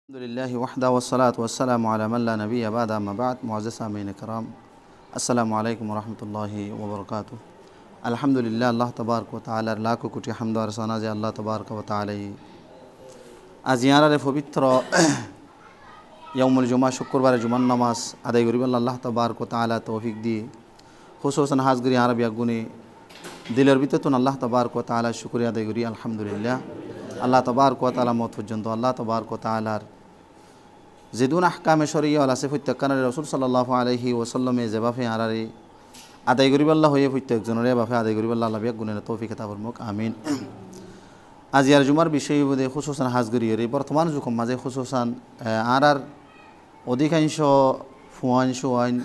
আলহামদুলিল্লাহি ওয়াহদা ওয়াসসালাতু ওয়াসসালামু আলা মান লা নাবিয়্যা বা'দা আম্মা বা'দ মুআজ্জাজ সামিঈন কিরাম আসসালামু আলাইকুম ওয়া রাহমাতুল্লাহি ওয়া বারাকাতুহু আলহামদুলিল্লাহ আল্লাহ তাবারক ওয়া তাআলার লাখ কোটি হামদ আর সানা যে আল্লাহ তাবারক ওয়া তাআলাই আজ ইয়ারারে পবিত্র ইয়াউমুল জুমা শুক্রবারে জুমার নামাজ আদায় করিব আল্লাহ তাবারক ওয়া তাআলা তৌফিক দিয়ে খুশুসান হাজগরি আরবি আগুনে দিলের ভিতরতুন আল্লাহ তাবারক ওয়া তাআলা শুকরিয়া আদায় করি আলহামদুলিল্লাহ আল্লাহ তাবারক ওয়া তাআলা মত পর্যন্ত আল্লাহ তাবারক ওয়া তাআলার যেদুন আহকামে শরিয়া আছে প্রত্যেকজনের রসুল সাল্লাল্লাহু আলাইহি ওয়াসাল্লামে যেভাবে আরারে আদায় করিবাল্লাহ হয়ে প্রত্যেকজনের এভাবে আদায় করিবাল্লাহ আল্লাহ গুণের তৌফিক আতা ফরমাক আমিন। আজ ইয়ার জুমার বিষয় বোধে খুশুসান হাজগরিয়রে বর্তমান যুগের মাঝে খুশুসান আর অধিকাংশ ফুয়াংশ আইন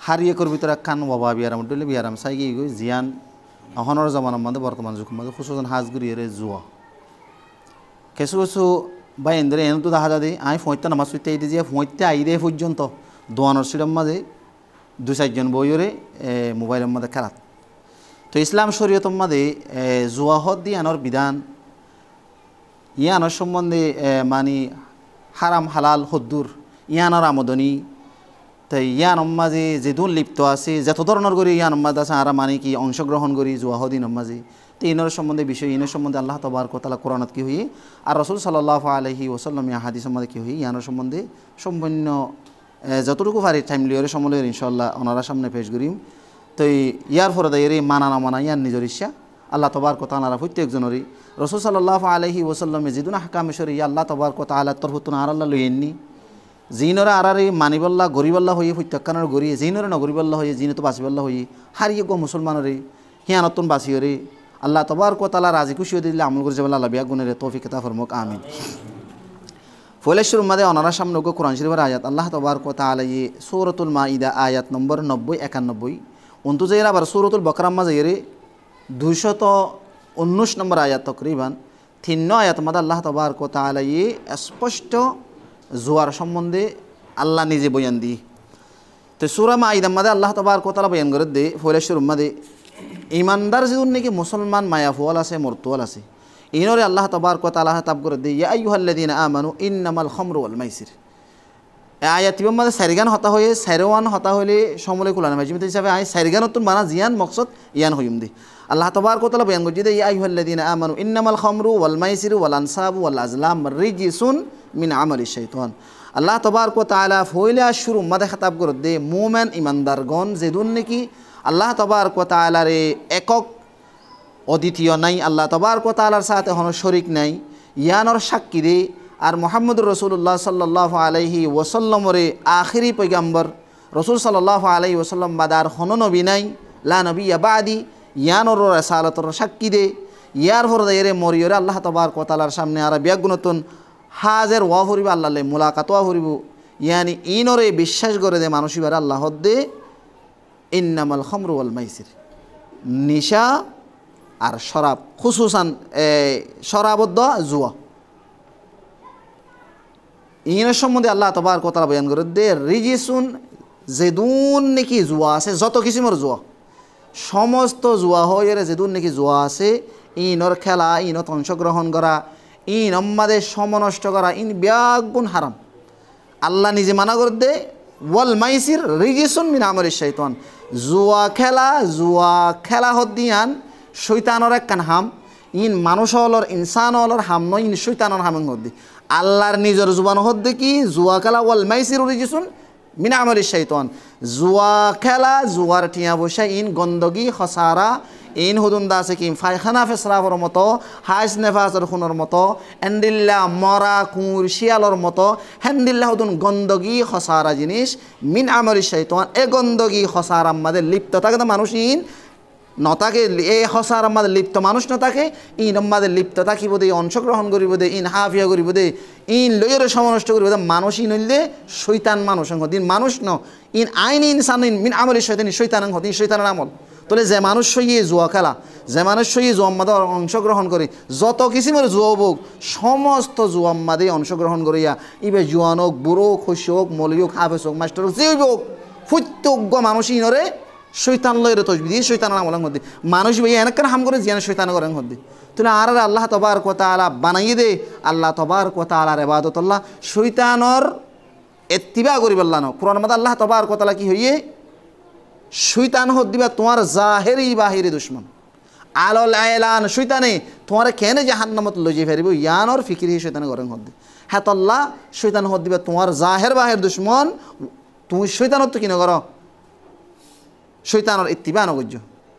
হারিয়ে করবি তোরা কান বাবা বিয়ারাম ডলে বিয়ারাম সাইগি গই জিয়ান অহনর জামানার মধ্যে বর্তমান যুগের মাঝে খুশুসান হাজগরিয়রে জুয়া কিছু কিছু বা এন্দ্রে এন তো দেখা যায় আমি ফোঁতে নামাজ পড়তে আইতে যে ফোঁতে আইদে পর্যন্ত দোয়ানোর সিটের মাঝে দু চারজন বইরে মোবাইলের মধ্যে খেলাত। তো ইসলাম শরীয়তের মাঝে জুয়াহত দিয়ে আনার বিধান ইয়ানোর সম্বন্ধে মানে হারাম হালাল হদ্দুর ইয়ানোর আমদনি তো ইয়ানোর মাঝে যেদুন লিপ্ত আছে যত ধরনের করি ইয়ানোর মাঝে আছে আর মানে কি অংশগ্রহণ করি জুয়াহদিনের মাঝে তো ইনের সম্বন্ধে বিষয় ইনের সম্বন্ধে আল্লাহ তাবারক ওয়া তাআলা কোরআনত কি হই আর রাসূল সাল্লাল্লাহু আলাইহি ওয়াসাল্লাম হাদিসের মধ্যে কি হই ইয়ানোর সম্বন্ধে সম্পূর্ণ যতটুকু পারি টাইমলি ওরে সমলের ইনশাআল্লাহ ওনারা সামনে পেশ করিম। তো ইয়ার ফরে দাইরে মানা না মানা ইয়ার নিজের ইচ্ছা আল্লাহ তাবারক ওয়া তাআলা প্রত্যেকজনেরই রাসূল সাল্লাল্লাহু আলাইহি ওয়াসাল্লামে যেদুন আহকামে শরিয়া আল্লাহ তাবারক ওয়া তাআলা তরফতুন আর আল্লাহ লইয়েননি জিনরা আরারে মানিবাল্লাহ গরিবাল্লাহ হয়ে প্রত্যেকজনের গরি জিনরে নগরিবাল্লাহ হয়ে জিনে তো বাঁচিবাল্লাহ হয়ে হারিয়ে গো মুসলমানরে হিয়ানতুন বাঁচিয়রে আল্লাহ তাবারক ওয়া তাআলা রাজি খুশি দিলে আমল করে যাবেন আল্লাহ বিয়া গুণের তৌফিক আতা ফরমাক আমিন। ফলেশ্বর মাদে অনারা সামনে গো কোরআন শরীফের আয়াত আল্লাহ তাবারক ওয়া তাআলা সূরাতুল মাইদা আয়াত নম্বর 90 91 অন্তু যাইরা আবার সূরাতুল বাকারার মাঝে এর 219 নম্বর আয়াত তকরিবান 3 আয়াত মাদে আল্লাহ তাবারক ওয়া তাআলা স্পষ্ট জুয়ার সম্বন্ধে আল্লাহ নিজে বয়ান দি। তো সূরা মাইদার মাঝে আল্লাহ তাবারক ওয়া তাআলা বয়ান করে দে ফলেশ্বর মাদে ইমানদার যেদুন নাকি মুসলমান মায়াফুয়াল আছে মরতুয়াল আছে ইনরে আল্লাহ তাবারক ওয়া তাআলা তাব করে দে ইয়া আইয়ুহাল্লাযীনা আমানু ইন্নামাল খামরু ওয়াল মাইসির আয়াতির মধ্যে সারিগান হতা হয়ে সারওয়ান হতা হলে সমলে কুলানা মাজিমত হিসাবে আই সারিগানতুন মানা জিয়ান মকসদ ইয়ান হইম দি আল্লাহ তাবারক ওয়া তাআলা বয়ান করে দে ইয়া আইয়ুহাল্লাযীনা আমানু ইন্নামাল খামরু ওয়াল মাইসিরু ওয়াল আনসাবু ওয়াল আজলাম রিজিসুন মিন আমালিশ শাইতান আল্লাহ তাবারক ওয়া তাআলা ফয়লা শুরু মাদে খেতাব করে দে মুমিন ইমানদারগণ যেদুন নাকি আল্লাহ তাবারক ওয়া তাআলার একক অদ্বিতীয় নাই আল্লাহ তাবারক ওয়া তাআলার সাথে কোনো শরীক নাই ইয়ানোর সাক্ষী দে আর মুহাম্মদুর রাসূলুল্লাহ সাল্লাল্লাহু আলাইহি ওয়াসাল্লামরে আখিরি পয়গম্বর রাসূল সাল্লাল্লাহু আলাইহি ওয়াসাল্লাম বাদার কোনো নবী নাই লা নবিয়্যা বাদি ইয়ানোর রাসালাতর সাক্ষী দে ইয়ার ফরদা এরে মরিয়রে আল্লাহ তাবারক ওয়া তাআলার সামনে আর বিয়াগুনতুন হাজার ওয়া হরিব আল্লাহলে মুলাকাত ওয়া হরিব ইয়ানি ইনরে বিশ্বাস করে দে মানুষিবার আল্লাহ দে ইন্নামাল খামরু ওয়াল মাইসির নিশা আর শরাব খুসুসান শরাবদ্দ জুয়া ইনের সম্বন্ধে আল্লাহ তাবারক ওয়া তাআলা বয়ান করে দে রিজিসুন যেদুন নাকি জুয়া আছে যত কিসিমের জুয়া সমস্ত জুয়া হয়ে যেদুন নাকি জুয়া আছে ইনর খেলা ইনত অংশগ্রহণ করা ইন আমাদের সমনষ্ট করা ইন ব্যাগুন হারাম আল্লাহ নিজে মানা করে দে ওয়াল মাইসির রিজিসুন মিন আমালিশ শাইতান জুয়া খেলা হদ্দিয়ান শৈতানর একখান হাম ইন মানুষ হলর ইনসান হলর হাম নয় ইন শৈতানর হাম হদ্দি আল্লাহর নিজের জুবান হদ্দি কি জুয়া খেলা ওয়াল মাইসির রিজিসুন মিন আমালিশ শাইতান জুয়া খেলা জুয়ার টিয়া বসা ইন গন্দগি খসারা ইন হুদুন্দা আছে কি ফায়খানা ফেসরাফর মতো হাইস নেফাসের খুনের মতো এন্ডিল্লা মরা কুঁর শিয়ালর মতো হেন্দিল্লা হুদুন গন্দগি খসারা জিনিস মিন আমালিশ শাইতান এ গন্দগি খসারা আমাদের লিপ্ত থাকে তো মানুষ ইন নতাকে এ হসার আমাদের লিপ্ত মানুষ নতাকে ইন আমাদের লিপ্ত থাকিব দে অংশগ্রহণ করিব দে ইন হাফিয়া করিব দে ইন লইরে সমনষ্ট করিব দে মানুষ ইন হইলে শৈতান মানুষ দিন মানুষ ন ইন আইন ইনসান ইন মিন আমালিশ শাইতান শৈতান হদিন শৈতানের আমল তোলে যে মানুষ সইয়ে জুয়া খেলা যে মানুষ সইয়ে জুয়াম্মাদে অংশগ্রহণ করে যত কিসিমের জুয়া হোক সমস্ত জুয়াম্মাদে অংশগ্রহণ করিয়া ইবে জুয়ান হোক বুড়ো খুশি হোক মলি হোক হাফেজ হোক মাস্টার হোক যে হোক প্রত্যেক মানুষ ইনরে শৈতান লয়ের তসবি দিয়ে শৈতানের আমলের মধ্যে মানুষ ভাই এনেকেন হাম করে জিয়ান শৈতান করেন মধ্যে তুই আর আল্লাহ তবারক ওয়া তাআলা বানাইয়ে দে আল্লাহ তবারক ওয়া তাআলার ইবাদতুল্লাহ শয়তানর ইত্তিবা করি বললানো কোরআন মধ্যে আল্লাহ তবারক ওয়া তাআলা কি হইয়ে শয়তান হদ দিবা তোমার জাহেরি বাহিরি দুশ্মন আলল এলান শয়তানে তোমার কেন জাহান্নামত লই যাই ফেরিব ইয়ানর ফিকির হি শয়তানে গরম হদ দে হ্যাঁ আল্লাহ শয়তান হদ দিবা তোমার জাহের বাহির দুশ্মন তুমি শয়তানত তো কি না করো শয়তানর ইত্তিবা নগজ্য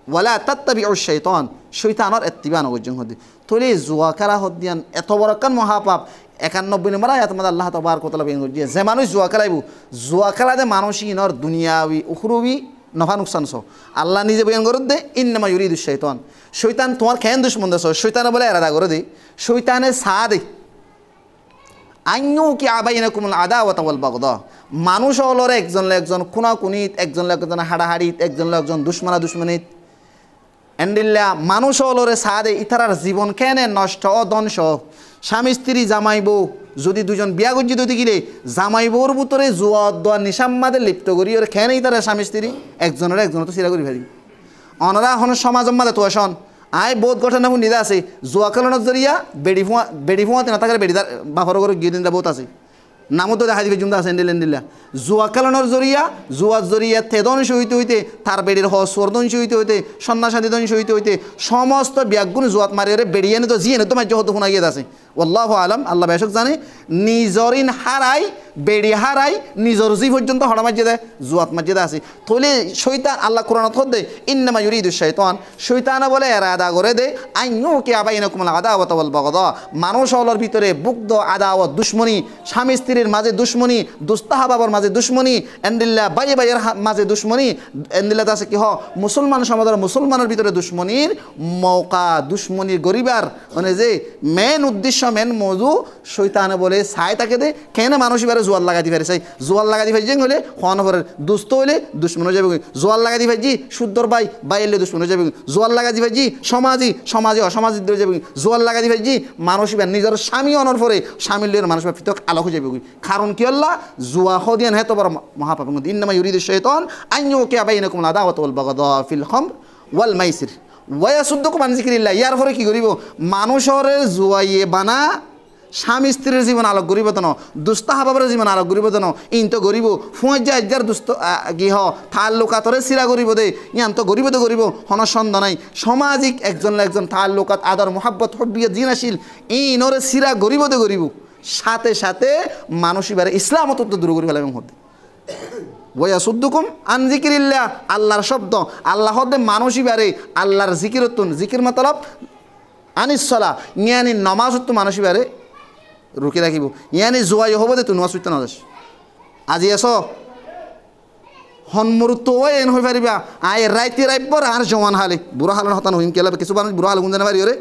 ওয়ালা তাত্তাবিউ শাইতান শয়তানর ইত্তিবা নগজ্য হদ তোলে জুয়া খেলা হদ দিয়ান এত বড় কান মহাপাপ 91 নম্বর আয়াত মধ্যে আল্লাহ তাবারক ওয়া তাআলা বেন করছে যে মানুষ জুয়া খেলাইব জুয়া খেলাতে মানুষই নর দুনিয়াবি উখরুবি নফা নুকসান সহ আল্লাহ নিজে বয়ান করে দে ইন্নামা ইউরিদুশ শাইতান শয়তান তোমার কেন দুশ্মন দেছ শয়তানে বলে এরাদা করে দে শয়তানে সা দে আইনু কি আবাইনাকুমুল আদাওয়াতা ওয়াল বাগদা মানুষ হলরে একজন একজন খুনাখুনিত একজন একজন হাড়াহাড়িত একজন একজন দুশ্মনা দুশ্মনিত এন্ডিল্লা মানুষ হলরে সা দে ইতারার জীবন কেন নষ্ট ও ধ্বংস স্বামী স্ত্রী জামাইব যদি দুজন বিয়া করছি দুই গিলে জামাইবোর ভিতরে জুয়া দোয়া নিশাম্মাদের লিপ্ত করি ওর খেয়ে তারা স্বামী স্ত্রী একজনের একজনের তো সিরা করি ফেরি অনারা এখন সমাজ মাদে তো আসন আয় বোধ ঘটনা নিদা আছে জুয়া খেলানোর জরিয়া বেড়ি ফুয়াতে না থাকার বেড়িদার বাফর করে গিয়ে দিনটা বহুত আছে নামও তো দেখা দিবে জুমদা আছে এন্ডিল্লা জুয়া খেলানোর জরিয়া জুয়ার জরিয়া থেদংশ হইতে হইতে তার বেড়ির হস্বর ধ্বংস হইতে হইতে সন্ন্যাসাদি ধ্বংস হইতে হইতে সমস্ত ব্যাগুণ জুয়াত মারিয়ে বেড়িয়ে তো জিয়ে তো মাঝে হতো শোনা গিয়ে আছে আল্লাহু আলাম আল্লাহ বেশক জানে নিজরিন হারাই বেড়ি হারাই নিজর জি পর্যন্ত হড়া মাঝে দেয় জুয়াত মাঝে আছে তাহলে শয়তান আল্লাহ কোরআনত হদে ইন্নামা ইউরিদুশ শাইতান শয়তানে বলে এরাদা করে দে আইনু কি আবাইনাকুমুল আদাওয়াতা ওয়াল বাগদা মানুষ হলর ভিতরে বুগদ আদাওয়াত দুশমনি স্বামী স্ত্রীর মাঝে দুশমনি দুস্তাহাবাবার মাঝে দুশমনি এন্ডিল্লা বাইয়ে বাইয়ের মাঝে দুশমনি এন্ডিল্লাতে আছে কি হ মুসলমান সমাজের মুসলমানের ভিতরে দুশমনির মৌকা দুশমনির গরিবার মানে যে মেন উদ্দেশ্য মেন মজু শয়তানে বলে ছাই তাকে দে কেন মানুষ এবারে জোয়ার লাগা দি ফেরে চাই জোয়ার লাগা দি ফেরে হলে হন ফের দুস্থ হলে দুশ্মন হয়ে যাবে জোয়ার লাগা দি ফেজি শুদ্ধর বাই এলে দুশ্মন হয়ে যাবে জোয়ার লাগা দি ফেজি সমাজে অসমাজিক হয়ে যাবে জোয়ার লাগা দি ফেজি মানুষ এবার নিজের স্বামী অনর ফরে স্বামীর লিয়ে মানুষ পৃথক আলোক হয়ে যাবে কারণ কি আল্লাহ জুয়া হদিয়ান হেতো বড় মহাপাপ ইন্নামা ইউরিদুশ শাইতান আন ইউকিয়া বাইনাকুমুল আদাওয়াতা ওয়াল বাগদা ফিল খামর ওয়াল মাইসির ওয়ায়াসুদ্দুকুম আন যিকরিল্লাহ ইয়ার পরে কি করিব মানুষরে জুয়াইয়ে বানা স্বামী স্ত্রীর জীবন আলোক গরিব তো দুস্তাহাবাবের জীবন আলোক গরিব তো ইন তো গরিব ফুঁজা আজ্জার দুস্ত গৃহ থাল লোকাতরে সিরা গরিব দে ইয়ান তো গরিব হনসন্দ নাই সামাজিক একজন একজন থাল লোকাত আদর মোহাব্বত হব্বিয়ত জিনাশীল ইনরে সিরা গরিব সাথে সাথে মানুষ এবারে ইসলাম অত্যন্ত দূর করি ফেলাম হতে ওয়ায়াসুদ্দুকুম আন যিকরিল্লাহ আল্লাহর শব্দ আল্লাহ হদে মানুষ এবারে আল্লাহর জিকিরতুন জিকির মতলব আনিসলা ইয়ানি নমাজত্ব মানুষ এবারে রুকি রাখিব ইয়ানি জোয়াই হব দে তুই নমাজ পড়তে না যাস আজি আস হনমরুত্ব এন হয়ে পারিবা আয় রাইতে রাইবর আর জওয়ান হালে বুড়া হালের হতান হইম কেলা কিছু মানুষ বুড়া হাল গুঞ্জানে পারি ওরে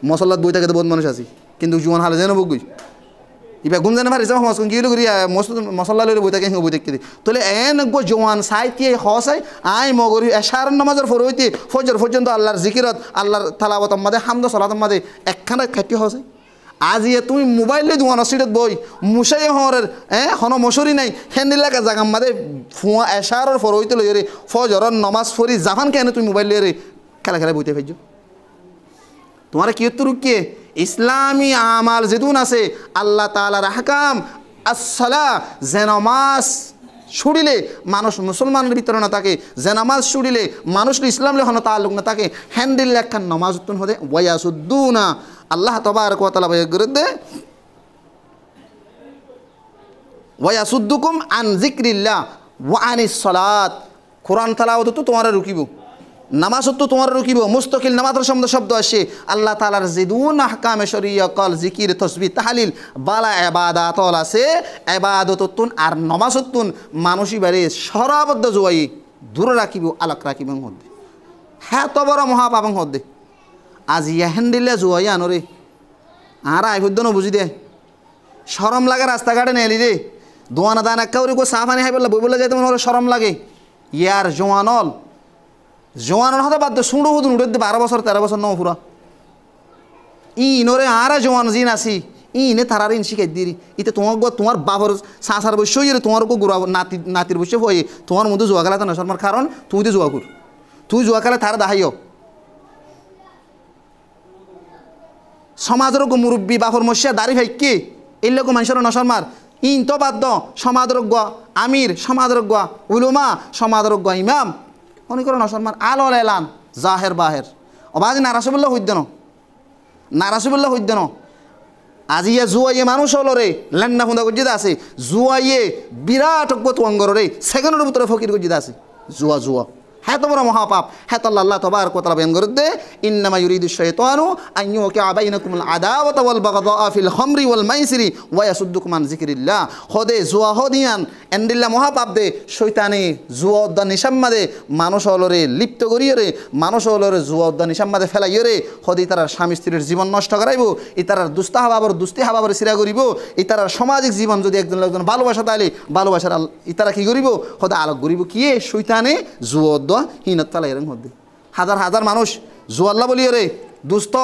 মশলার বই থাকে তো বহুত মানুষ আছি কিন্তু জোয়ান হালে যেন বগুই ইবা গুঞ্জানে পারি যাও হস গিয়ে করি মশলা লইলে বই থাকে বই দেখতে দিই তাহলে এন গো জওয়ান সাইতে হসাই আয় মগরি এশার নামাজের ফর হইতে ফজর পর্যন্ত আল্লাহর জিকিরত আল্লাহর তালাওয়াত মাদে হামদ সালাত মাদে একখানা খাটি হসাই আজি তুমি মোবাইলে দোয়ান সিটত বই মুসাই হরের হন মশরি নাই হেন্দিলাকা জাগাম মাদে ফুয়া এশারর ফর হইতে লই রে ফজরর নমাজ ফরি জাফান কেন তুমি মোবাইল লই রে খেলা বইতে ফেলছো তোমার কি উত্তর কে ইসলামী আমাল যেদুন আছে আল্লাহ তাআলার আহকাম আসসালাহ যে নামাজ ছুড়িলে মানুষ মুসলমানের ভিতরে না থাকে যে নামাজ ছুড়িলে মানুষ ইসলাম লেখন তাল্লুক না থাকে হ্যান্ডিল একখান নামাজ উত্তন হতে ওয়ায়াসুদ্দুনা আল্লাহ তাবারক ওয়া তাআলা বলে দে ওয়ায়াসুদ্দুকুম আন যিকরিল্লাহ ওয়া আনিস সালাত কোরআন তেলাওয়াত তো তোমার রুকিব নামাজ তো তোমার রুকিব মুস্তাকিল নামাজের শব্দ আসে আল্লাহ তাআলার জিদুন আহকামে শরিয়া কল জিকির তাসবিহ তাহলিল বালা ইবাদাত আছে ইবাদতুন আর নামাজতুন মানুষই বারে সরাবদ্ধ জুয়াই দূর রাখিব আলাক রাখিব মধ্যে হ্যাঁ তো বড় মহাপাপং হদ্দে আজ ইয়াহেন্দিল্লা জুয়াই আনরে আর আইবুদ্দ ন বুঝি দে শরম লাগে রাস্তাঘাটে নেলি রে দোয়ানা দান একাউরি কো সাফানি হাই বললা বই বলে যাইতে মনে হলো শরম লাগে ইয়ার জোয়ানর হতে বাদ শুঁড়ো হুদুন উঠে 12 বছর 13 বছর নও পুরা ইনরে আর জোয়ান জিন আসি ইনে তারার ইন শিখাই দিরি ইতে তোমার বাবর সাঁসার বসে হয়ে তোমার কো গুড়া নাতির বসে হয়ে তোমার মধ্যে জোয়া খেলাতে না শর্মার কারণ তুই তো জোয়া কর তুই জোয়া খেলা তার দাহাইও সমাজের মুরব্বী বাপর মশিয়া দাড়ি ভাই কি এই লোক মানুষের নসরমার ইন তো বাদ সমাজের আমির সমাজের উলুমা সমাজের ইমাম অনেক করে নসরমার আল এলান জাহের বাহের অবাজ নারাসবুল্লাহ হইদ্য নারাসবুল্লাহ হইদ্য আজি ইয়ে জুয়াইয়ে মানুষ হলো রে লেন্না খুঁদা গজ্জিদা আছে জুয়াইয়ে বিরাট অঙ্গর রে সেকেন্ডের ভিতরে ফকির গজ্জিদা আছে জুয়া জুয়া হ্যাঁ তোমরা মহাপাপ হ্যাঁ তো আল্লাহ তবার কথা বেন করে দে ইন্নামা ইউরিদু শাইতানু আন ইউকিআ বাইনাকুমুল আদাওয়াতা ওয়াল বাগদাআ ফিল খামরি ওয়াল মাইসিরি ওয়া ইয়াসুদ্দুকুম আন যিকরিল্লাহ হদে জুয়া হদিয়ান এন্ডিল্লা মহাপাপ দে শয়তানে জুয়া উদ্দা নিশাম্মাদে মানুষ হলরে লিপ্ত করিয়ে রে মানুষ হলরে জুয়া উদ্দা নিশাম্মাদে ফেলাইয়ে রে হদে তারার স্বামী স্ত্রীর জীবন নষ্ট করাইব ইতারার দুস্তা হাবাবর দুস্তি হাবাবর সিরা করিব ইতারার সামাজিক জীবন যদি একজন লোকজন ভালোবাসা তাইলে ভালোবাসার ইতারা কি করিব হদে আলোক করিব কি শয়তানে জুয়া হিনত তালা এর মধ্যে হাজার হাজার মানুষ জুয়াল্লা বলিও রে দুস্থ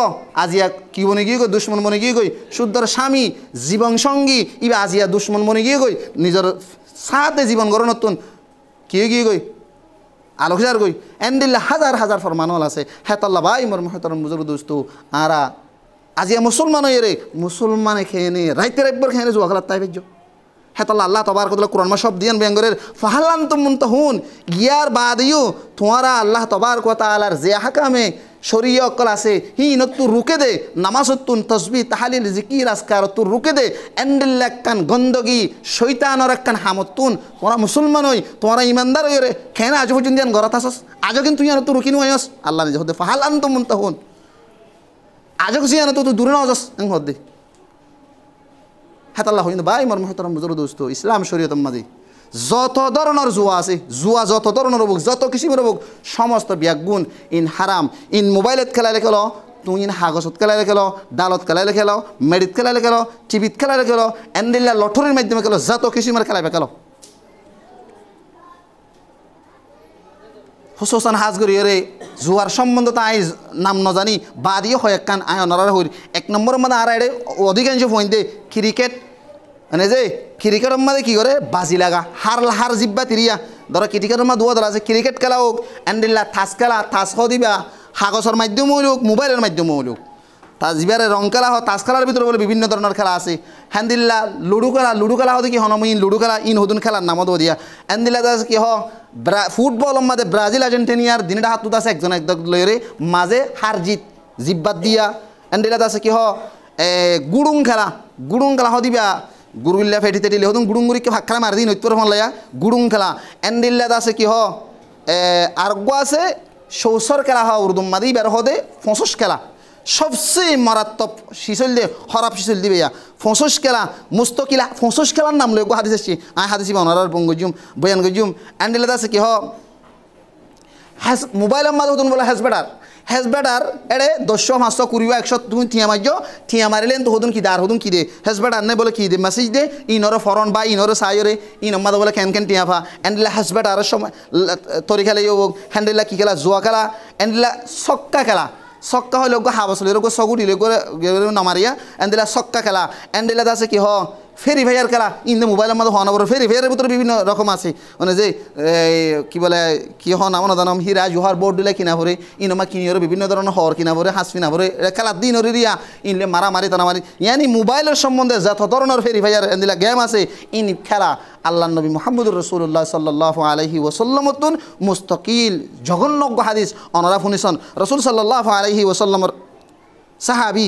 আজিয়া কি মনে গিয়ে গই দুশ্মন মনে গিয়ে গই শুদ্ধর স্বামী জীবন সঙ্গী ইবা আজিয়া দুশ্মন মনে গিয়ে গই নিজের সাথে জীবন গড় নতুন কি গিয়ে গই আলোকজার গই এন্ডিল্লা হাজার হাজার ফরমানল আছে হেতাল্লা ভাই মোর মহতরম বুজুর্গ দোস্ত আরা আজিয়া মুসলমান হয়ে রে মুসলমানে খেয়ে নে রাইতে একবার খেয়ে নে জুয়া খেলার তাই ভেজ্য হেতাল্লা আল্লাহ তবার কতলা কোরআন মা সব দিয়ান বেঙ্গরের ফাহাল্লান্তুম মুনতাহুন ইয়ার বাদিও তোমারা আল্লাহ তবার কথা আলার যে হাকামে শরীয় অকল আছে হি নতু রুকে দে নামাজতুন তসবি তাহালিল জিকির আজকার তু রুকে দে এন্ডিল্লা একখান গন্দগি শৈতানর একখান হামতুন তোমরা মুসলমান হই তোমরা ইমানদার হই রে কেন আজ পর্যন্ত গড়াত আসস আজও কিন্তু ইয়ান তু রুকিন হইস আল্লাহ নিজে হতে ফাহাল্লান্তুম মুনতাহুন আজও কিছু ইয়ান তু দূরে না যাস হদে হেতাল্লাহ হইন ভাই মোর মহতরম বুজুর্গ দোস্ত ইসলাম শরীয়ত মাঝে যত ধরনের জুয়া আছে জুয়া যত ধরনের হোক যত কিসিমের হোক সমস্ত ব্যাগুণ ইন হারাম ইন মোবাইলত খেলাইলে খেলো তুই ইন হাগজত খেলাইলে খেলো ডালত খেলাইলে খেলো মেডিত খেলাইলে খেলো টিভিত খেলাইলে খেলো এন্ডিল্লা লটরির মাধ্যমে খেলো যত কিসিমের খেলাইবে খেলো হুসোসান হাজগরি রে জুয়ার সম্বন্ধ তাই নাম ন জানি বাদিও হয় একখান আয়নার হইর এক নম্বরের মধ্যে আর এড়ে অধিকাংশ ফোন দে ক্রিকেট মানে যে ক্রিকেটের মধ্যে কী করে বাজি লাগা হার জিব্বা তিরিয়া ধরো ক্রিকেটের মধ্যে দুয়া ধরা আছে ক্রিকেট খেলা হোক এন্ডিল্লা থাস খেলা থাস খাওয়া দিবা কাগজের মাধ্যমে হোক মোবাইলের মাধ্যমে হোক তাজ জিবারে রং খেলা হয় তাস খেলার ভিতরে বলে বিভিন্ন ধরনের খেলা আছে হ্যান্দিল্লা লুডু খেলা হতে কি হন ইন লুডু খেলা ইন হদুন খেলার নামও দিয়া হ্যান্দিল্লা কি হ ফুটবলের মাঝে ব্রাজিল আর্জেন্টিনিয়ার দিনটা হাত তুত আছে একজন একদম লইরে মাঝে হার জিত জিব্বাত দিয়া হ্যান্দিল্লা আছে কি হ গুড়ুং খেলা দিবা গুড়ুল্লা ফেটি তেটিলে হতুন গুড়ুঙ্গুড়িকে ভাগ খেলা মারি দিন ঐত্তর ফোন লাইয়া গুড়ুং খেলা এন্ডিল্লা আছে কি হ আরগো আছে সৌসর খেলা হ উর্দুম মাদি বের হদে ফসস খেলা সবচেয়ে মারাত্মক শিশল দিয়ে হরাপ শিশল দিবে ইয়া ফসস খেলা মুস্তকিলা ফসস খেলার নাম লই হাদিস আসছি হাদিসি বানার বঙ্গজুম বয়ান গজুম এন্ডিল্লা আছে কি হ মোবাইলের মাঝে হতুন বলে হেজবেটার এড়ে 100 500 20 100 তুমি থিয়া মারিলেন তো হদুন কি দার হদুন কি দে হেজবেটার নে বলে কি দে মেসেজ দে ইনর ফরন বা ইনর সায়রে ইন মাদা বলে কেন টিয়া ফা এন্ডিলা হেজবেটার সময় তরি খেলা হ্যান্ডিলা কি খেলা জুয়া খেলা এন্ডিলা সক্কা হইলে হাবসলে সগুড়ি নামারিয়া এন্ডিলা সক্কা খেলা এন্ডিলা আছে কি হ ফেরি ভাইয়ার খেলা ইন মোবাইলের মধ্যে হওয়া না ফেরি ভাইয়ার ভিতরে বিভিন্ন রকম আছে মানে যে কি বলে কি হ নাম না জানাম হীরা জোহার বোর্ড দিলে কিনা ভরে ইনমা কিনিওর বিভিন্ন ধরনের হর কিনা ভরে হাঁস কিনা ভরে খেলা দিন রিয়া ইনলে মারামারি টানামারি ইয়ানি মোবাইলের সম্বন্ধে যত ধরনের ফেরি ভাইয়ার এন্দিলা গেম আছে ইন খেলা আল্লাহ নবী মুহাম্মদুর রাসূলুল্লাহ সাল্লাল্লাহু আলাইহি ওয়াসাল্লামতুন মুস্তাকিল জঘন্য হাদিস অনরা শুনিছন রাসূল সাল্লাল্লাহু আলাইহি ওয়াসাল্লামর সাহাবী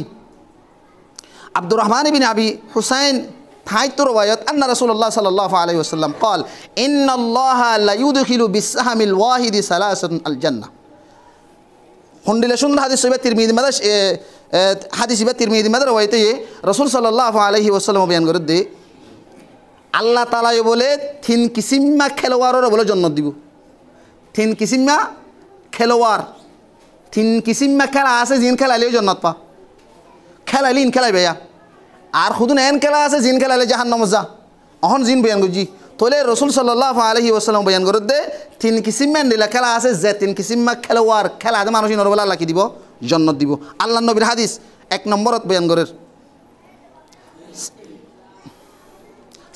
আব্দুর রহমান ইবনে আবি হুসাইন থাইতো রওয়ায়াত আন্না রাসূলুল্লাহ সাল্লাল্লাহু আলাইহি ওয়াসাল্লাম قال ان الله لا يدخل بالسهم الواحد ثلاثه الجنه হন্ডিলে সুন্দর হাদিস সহিহ তিরমিজি মাদাস হাদিস সহিহ তিরমিজি মাদার রওয়ায়াতে রাসূল সাল্লাল্লাহু আলাইহি ওয়াসাল্লাম বয়ান করে দে আল্লাহ তাআলা বলে তিন কিসিমা খেলোয়াড়ের বলে জন্নত দিব তিন কিসিমা খেলোয়াড় তিন কিসিমা খেলা আছে জিন খেলাইলে জন্নত পা খেলাইলে ইন খেলাইবে আর খুদুন এন খেলা আছে জিন খেলালে জাহান্নাম যা অহন জিন বয়ান করছি তোলে রসুল সাল্লাল্লাহু আলাইহি ওয়াসাল্লাম বয়ান করে দে তিন কিসিমা দিলা খেলা আছে যে তিন কিসিমা খেলোয়াড় খেলা আছে মানুষ নরবেলা আল্লাহ কি দিব জন্নত দিব আল্লাহ নবীর হাদিস 1 নম্বরত বয়ান করে